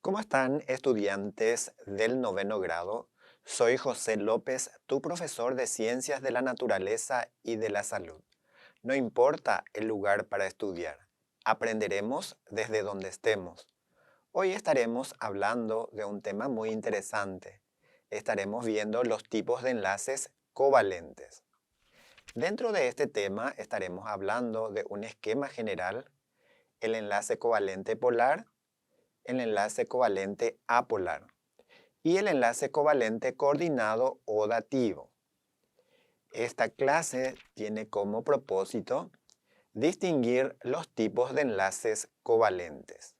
¿Cómo están estudiantes del noveno grado? Soy José López, tu profesor de Ciencias de la Naturaleza y de la Salud. No importa el lugar para estudiar, aprenderemos desde donde estemos. Hoy estaremos hablando de un tema muy interesante. Estaremos viendo los tipos de enlaces covalentes. Dentro de este tema estaremos hablando de un esquema general, el enlace covalente polar, el enlace covalente apolar y el enlace covalente coordinado o dativo. Esta clase tiene como propósito distinguir los tipos de enlaces covalentes.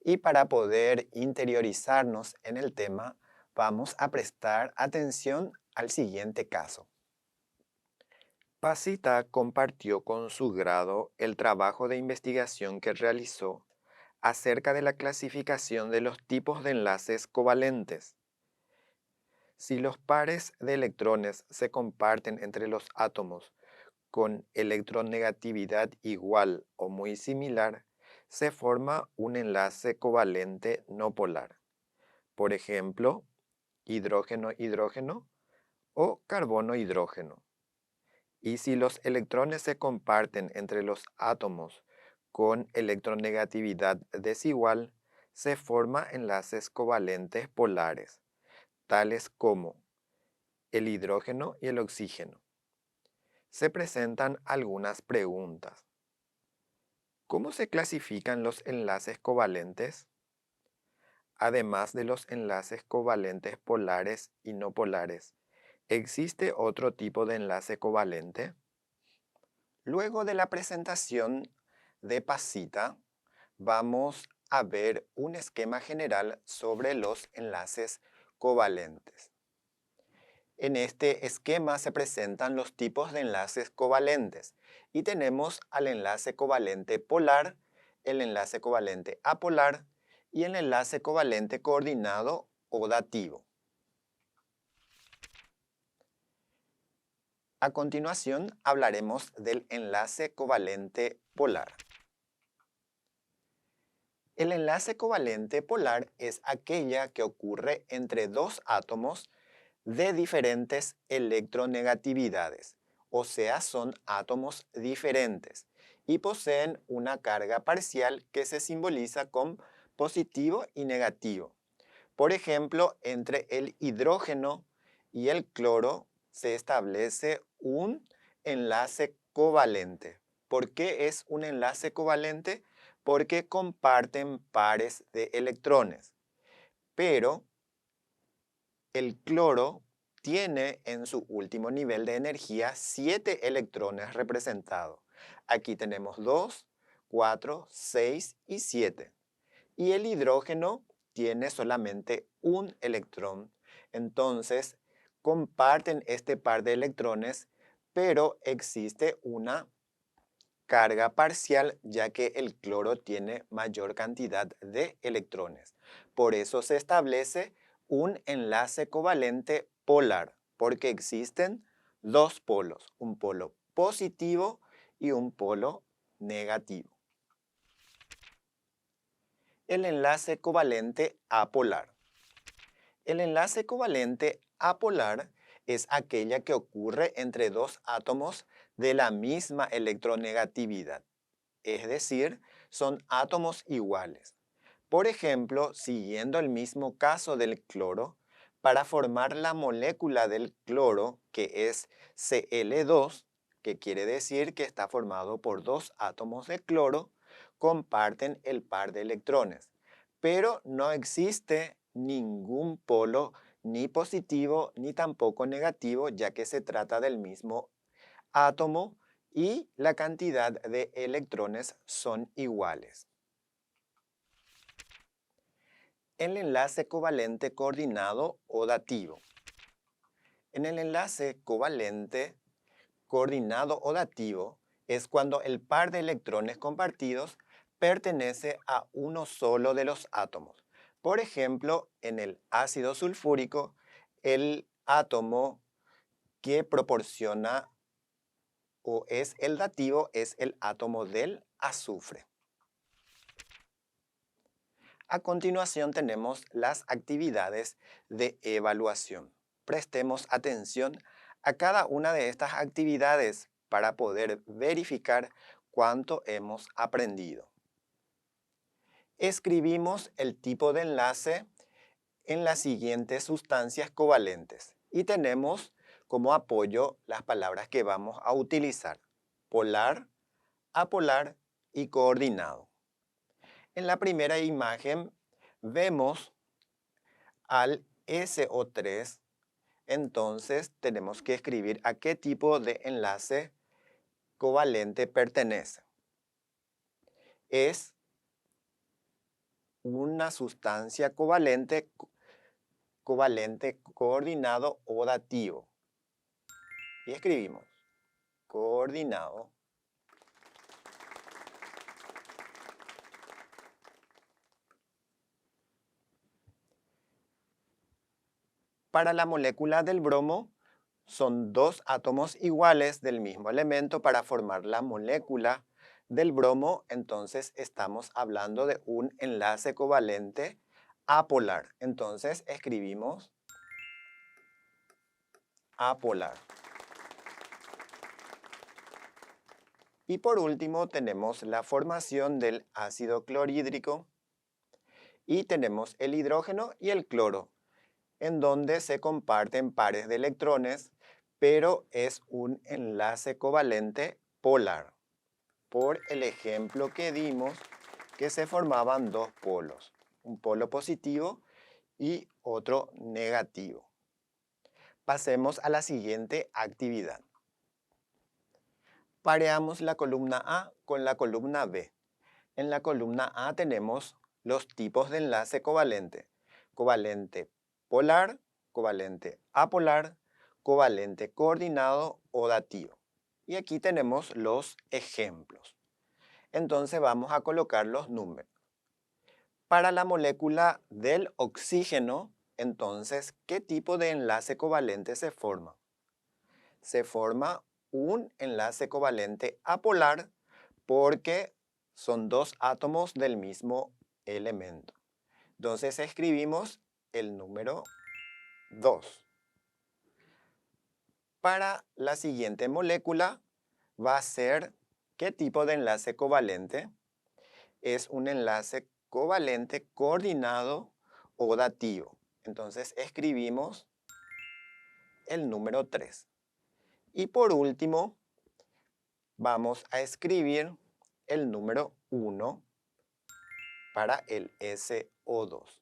Y para poder interiorizarnos en el tema, vamos a prestar atención al siguiente caso. Pasita compartió con su grado el trabajo de investigación que realizó acerca de la clasificación de los tipos de enlaces covalentes. Si los pares de electrones se comparten entre los átomos con electronegatividad igual o muy similar, se forma un enlace covalente no polar. Por ejemplo, hidrógeno-hidrógeno o carbono-hidrógeno. Y si los electrones se comparten entre los átomos con electronegatividad desigual, se forman enlaces covalentes polares, tales como el hidrógeno y el oxígeno. Se presentan algunas preguntas. ¿Cómo se clasifican los enlaces covalentes? Además de los enlaces covalentes polares y no polares, ¿existe otro tipo de enlace covalente? Luego de la presentación de Pasita, vamos a ver un esquema general sobre los enlaces covalentes. En este esquema se presentan los tipos de enlaces covalentes y tenemos al enlace covalente polar, el enlace covalente apolar y el enlace covalente coordinado o dativo. A continuación hablaremos del enlace covalente polar. El enlace covalente polar es aquella que ocurre entre dos átomos de diferentes electronegatividades, o sea, son átomos diferentes y poseen una carga parcial que se simboliza con positivo y negativo. Por ejemplo, entre el hidrógeno y el cloro se establece un enlace covalente. ¿Por qué es un enlace covalente? Porque comparten pares de electrones, pero el cloro tiene en su último nivel de energía 7 electrones representados. Aquí tenemos 2, 4, 6 y 7. Y el hidrógeno tiene solamente un electrón. Entonces, comparten este par de electrones, pero existe una carga parcial ya que el cloro tiene mayor cantidad de electrones. Por eso se establece un enlace covalente polar, porque existen dos polos, un polo positivo y un polo negativo. El enlace covalente apolar. El enlace covalente apolar es aquella que ocurre entre dos átomos de la misma electronegatividad, es decir, son átomos iguales. Por ejemplo, siguiendo el mismo caso del cloro, para formar la molécula del cloro, que es Cl2, que quiere decir que está formado por dos átomos de cloro, comparten el par de electrones. Pero no existe ningún polo ni positivo ni tampoco negativo, ya que se trata del mismo átomo y la cantidad de electrones son iguales. El enlace covalente coordinado o dativo. En el enlace covalente coordinado o dativo es cuando el par de electrones compartidos pertenece a uno solo de los átomos. Por ejemplo, en el ácido sulfúrico, el átomo que proporciona o es el dativo es el átomo del azufre. A continuación tenemos las actividades de evaluación. Prestemos atención a cada una de estas actividades para poder verificar cuánto hemos aprendido. Escribimos el tipo de enlace en las siguientes sustancias covalentes y tenemos como apoyo las palabras que vamos a utilizar: polar, apolar y coordinado. En la primera imagen vemos al SO3, entonces tenemos que escribir a qué tipo de enlace covalente pertenece. Es una sustancia covalente coordinado o dativo. Y escribimos coordinado. Para la molécula del bromo, son dos átomos iguales del mismo elemento para formar la molécula del bromo, entonces estamos hablando de un enlace covalente apolar. Entonces escribimos apolar. Y por último tenemos la formación del ácido clorhídrico y tenemos el hidrógeno y el cloro, en donde se comparten pares de electrones, pero es un enlace covalente polar. Por el ejemplo que dimos, que se formaban dos polos, un polo positivo y otro negativo. Pasemos a la siguiente actividad. Pareamos la columna A con la columna B. En la columna A tenemos los tipos de enlace covalente: covalente polar, covalente apolar, covalente coordinado o dativo. Y aquí tenemos los ejemplos. Entonces vamos a colocar los números. Para la molécula del oxígeno, entonces, ¿qué tipo de enlace covalente se forma? Se forma un enlace covalente apolar porque son dos átomos del mismo elemento. Entonces escribimos el número 2. Para la siguiente molécula va a ser, ¿qué tipo de enlace covalente? Es un enlace covalente coordinado o dativo. Entonces escribimos el número 3. Y por último, vamos a escribir el número 1 para el SO2.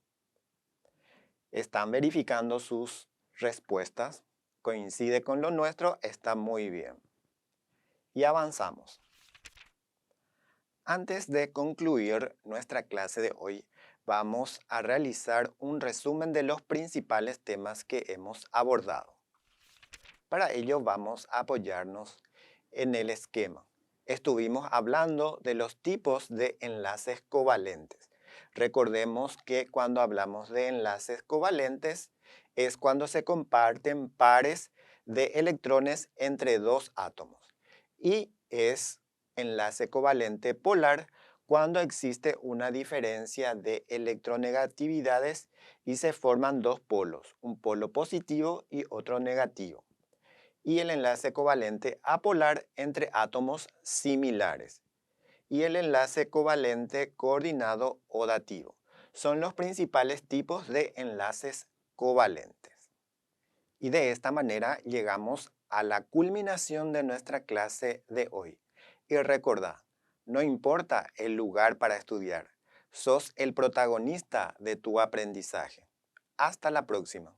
Están verificando sus respuestas. Coincide con lo nuestro, está muy bien. Y avanzamos. Antes de concluir nuestra clase de hoy, vamos a realizar un resumen de los principales temas que hemos abordado. Para ello vamos a apoyarnos en el esquema. Estuvimos hablando de los tipos de enlaces covalentes. Recordemos que cuando hablamos de enlaces covalentes es cuando se comparten pares de electrones entre dos átomos. Y es enlace covalente polar cuando existe una diferencia de electronegatividades y se forman dos polos, un polo positivo y otro negativo. Y el enlace covalente apolar entre átomos similares. Y el enlace covalente coordinado o dativo. Son los principales tipos de enlaces covalentes. Y de esta manera llegamos a la culminación de nuestra clase de hoy. Y recordá, no importa el lugar para estudiar, sos el protagonista de tu aprendizaje. Hasta la próxima.